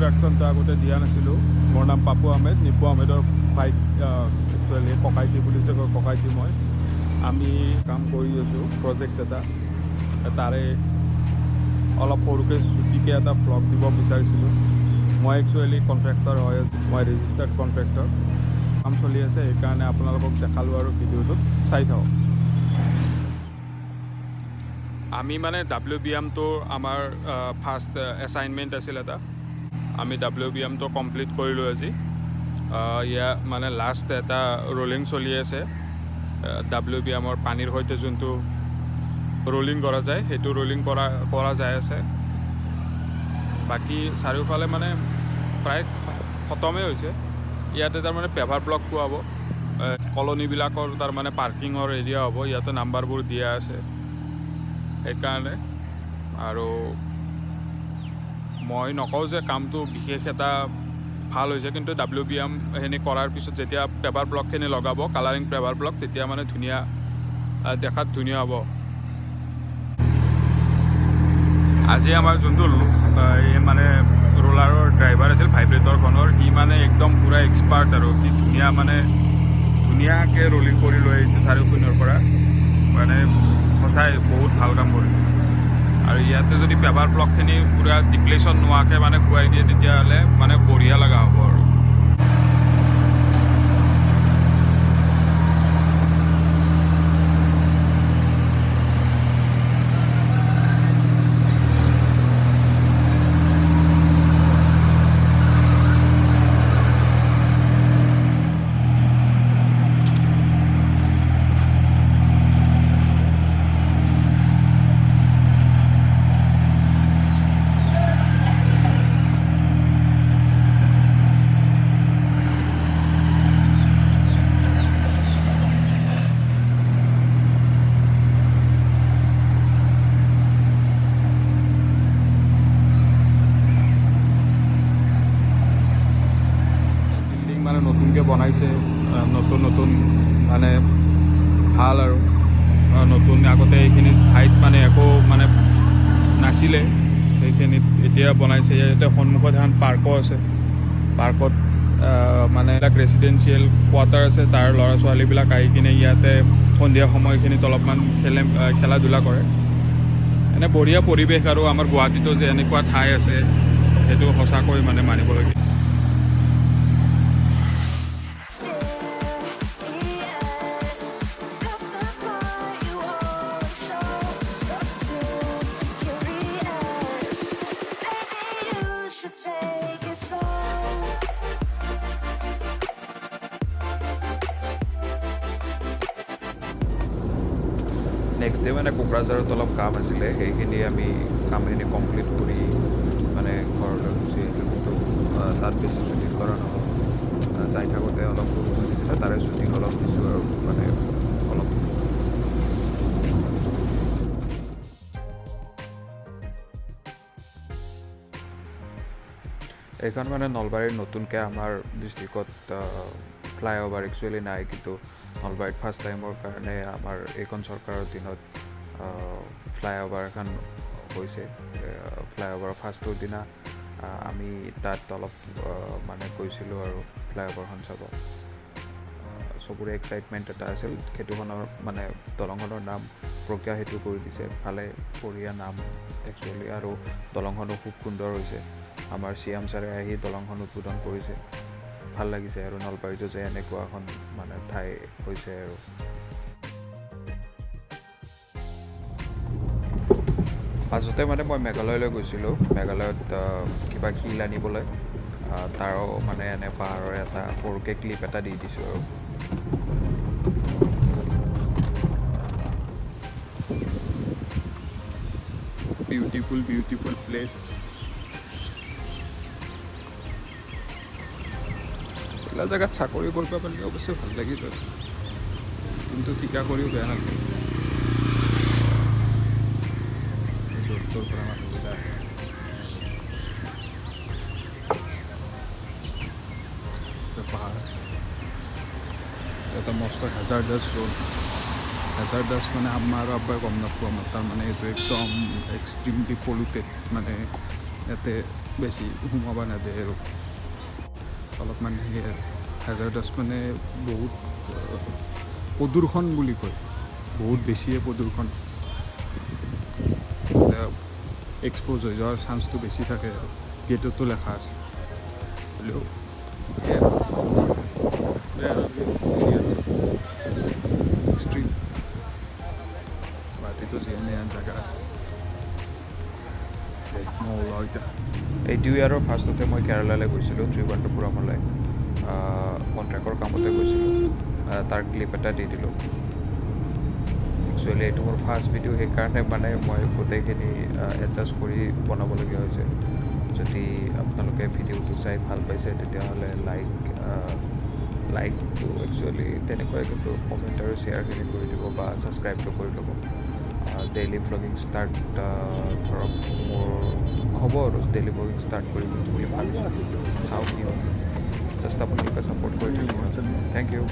ইন্ট্ৰডাকশ্যনটো আগতে দিয়া নাছিলোঁ মোৰ নাম পাপু আহমেদ নিপু আহমেদৰ ভাইক একচুৱেলি ককাইটি বুলি যে কয় ককাইটি মই আমি কাম কৰি আছোঁ প্ৰজেক্ট এটা তাৰে অলপ সৰুকৈ ছুটিকৈ এটা ভ্লগ দিব বিচাৰিছিলোঁ মই একচুৱেলি কণ্ট্ৰেক্টৰ হয় মই ৰেজিষ্টাৰ্ড কণ্ট্ৰেক্টৰ কাম চলি আছে সেইকাৰণে আপোনালোকক দেখালোঁ আৰু ভিডিঅ'টোত চাই থাকক আমি মানে WBMটো আমাৰ ফাৰ্ষ্ট এছাইনমেণ্ট আছিল এটা আমি WBMটো কমপ্লিট কৰিলোঁ আজি ইয়াৰ মানে লাষ্ট এটা ৰলিং চলি আছে WBMৰ পানীৰ সৈতে যোনটো ৰলিং কৰা যায় সেইটো ৰলিং কৰা যায় আছে বাকী চাৰিওফালে মানে প্ৰায় খতমেই হৈছে ইয়াতে তাৰমানে পেভাৰ ব্লক পোৱা হ'ব কলনীবিলাকৰ তাৰমানে পাৰ্কিঙৰ এৰিয়া হ'ব ইয়াতে নাম্বাৰবোৰ দিয়া আছে সেইকাৰণে আৰু মই নকওঁ যে কামটো বিশেষ এটা ভাল হৈছে কিন্তু WBM সেইখিনি কৰাৰ পিছত যেতিয়া পেপাৰ ব্লকখিনি লগাব কালাৰিং পেপাৰ ব্লক তেতিয়া মানে ধুনীয়া দেখাত ধুনীয়া হ'ব আজি আমাৰ যোনটো মানে ৰোলাৰৰ ড্ৰাইভাৰ আছিল ভাইব্ৰেটৰখনৰ সি মানে একদম পূৰা এক্সপাৰ্ট আৰু সি ধুনীয়াকৈ ৰলিং কৰি লৈ আহিছে চাৰিওপিনৰ পৰা মানে সঁচাই বহুত ভাল কাম কৰিছে আৰু ইয়াতে যদি পেপাৰ ব্লকখিনি পূৰা ডিপ্লেশ্যন নোহোৱাকৈ মানে খুৱাই দিয়ে তেতিয়াহ'লে মানে বঢ়িয়া লগা হ'ব আৰু মানে নতুনকৈ বনাইছে নতুন মানে ভাল আৰু নতুন আগতে এইখিনি ঠাইত মানে একো মানে নাছিলে সেইখিনিত এতিয়া বনাইছে ইয়াতে সন্মুখত এখন পাৰ্কো আছে পাৰ্কত মানে এটা ৰেচিডেঞ্চিয়েল কোৱাৰ্টাৰ আছে তাৰ ল'ৰা ছোৱালীবিলাক আহি কিনে ইয়াতে সন্ধিয়া সময়খিনিত অলপমান খেলা ধূলা কৰে এনে বঢ়িয়া পৰিৱেশ আৰু আমাৰ গুৱাহাটীতো যে এনেকুৱা ঠাই আছে সেইটো সঁচাকৈ মানে মানিবলগীয়া নেক্সট ডে মানে কোকৰাঝাৰত অলপ কাম আছিলে সেইখিনি আমি কামখিনি কমপ্লিট কৰি মানে ঘৰলৈ গুচি আহিলোঁ কিন্তু তাত বেছি শ্বুটিং কৰা নহ'ল যাই থাকোঁতে অলপ বৰষুণ দিছিলে তাৰে শ্বুটিং অলপ দিছোঁ আৰু মানে অলপ এইখন মানে নলবাৰীৰ নতুনকৈ আমাৰ ডিষ্ট্ৰিক্টত ফ্লাইঅভাৰ একচুৱেলি নাই কিন্তু নলবাৰীত ফাৰ্ষ্ট টাইমৰ কাৰণে আমাৰ এইখন চৰকাৰৰ দিনত ফ্লাইঅভাৰ এখন হৈছে ফ্লাইঅভাৰৰ ফাৰ্ষ্টৰ দিনা আমি তাত অলপ মানে গৈছিলোঁ আৰু ফ্লাইঅভাৰখন চাব চবৰে এক্সাইটমেণ্ট এটা আছিল সেতুখনৰ মানে দলংখনৰ নাম প্ৰজ্ঞা সেতু কৰি দিছে ভালে বঢ়িয়া নাম একচুৱেলি আৰু দলংখনো খুব সুন্দৰ হৈছে আমাৰ CM ছাৰে আহি দলংখন উদ্বোধন কৰিছে ভাল লাগিছে আৰু নলবাৰীতো যে এনেকুৱা এখন মানে ঠাই হৈছে আৰু মাজতে মানে মই মেঘালয়লৈ গৈছিলোঁ মেঘালয়ত কিবা শিল আনিবলৈ তাৰো মানে এনে পাহাৰৰ এটা সৰুকৈ ক্লিপ এটা দি দিছোঁ আৰু বিউটিফুল প্লেচ এইবিলাক জেগাত চাকৰি কৰিব পাৰিলে অৱশ্যে ভাল লাগিল কিন্তু ঠিকা কৰিও বেয়া নালাগে য'ৰ পৰা মানুহবিলাক পাহাৰ এটা মস্ত হেজাৰ্ডাছ ৰোড হেজাৰ্ডাছ মানে আমাৰ আৰু আব্বাই গম নাপাওঁ আমাৰ তাৰমানে এইটো একদম এক্সট্ৰিমলি পলিউটেড মানে ইয়াতে বেছি সোমাব নেদে আৰু অলপমান সেই হাজাৰদাছ মানে বহুত প্ৰদূষণ বুলি কয়, বহুত বেছিয়ে প্ৰদূষণ, এক্সপ'জ হৈ যোৱাৰ চান্সটো বেছি থাকে আৰু গেটতো লেখা আছে হ'লেও ষ্ট্ৰীট গুৱাহাটীতো যিহেনে জেগা আছে মই ওলাওঁ এতিয়া। এই নিউ ইয়াৰৰ ফাৰ্ষ্টতে মই কেৰালালৈ গৈছিলোঁ, ত্ৰিৱেন্দ্ৰপুৰমলৈ কণ্ট্ৰেক্টৰ কামতে গৈছিলোঁ। তাৰ ক্লিপ এটা দি দিলোঁ। একচুৱেলি এইটো মোৰ ফাৰ্ষ্ট ভিডিঅ' সেইকাৰণে মানে মই গোটেইখিনি এডজাষ্ট কৰি বনাবলগীয়া হৈছে। যদি আপোনালোকে ভিডিঅ'টো চাই ভাল পাইছে তেতিয়াহ'লে লাইকটো একচুৱেলি তেনেকুৱাই, কিন্তু কমেণ্ট আৰু শ্বেয়াৰখিনি কৰি দিব বা ছাবস্ক্ৰাইবটো কৰি ল'ব। ডেইলি ভ্লগিং ষ্টাৰ্ট ধৰক মোৰ হ'ব আৰু ডেইলি ভ্লগিং ষ্টাৰ্ট কৰিম বুলি ভাবিছোঁ, চাওঁ কি হয়। জাষ্ট আপোনালোকে ছাপোৰ্ট কৰি থাকিব। Thank U.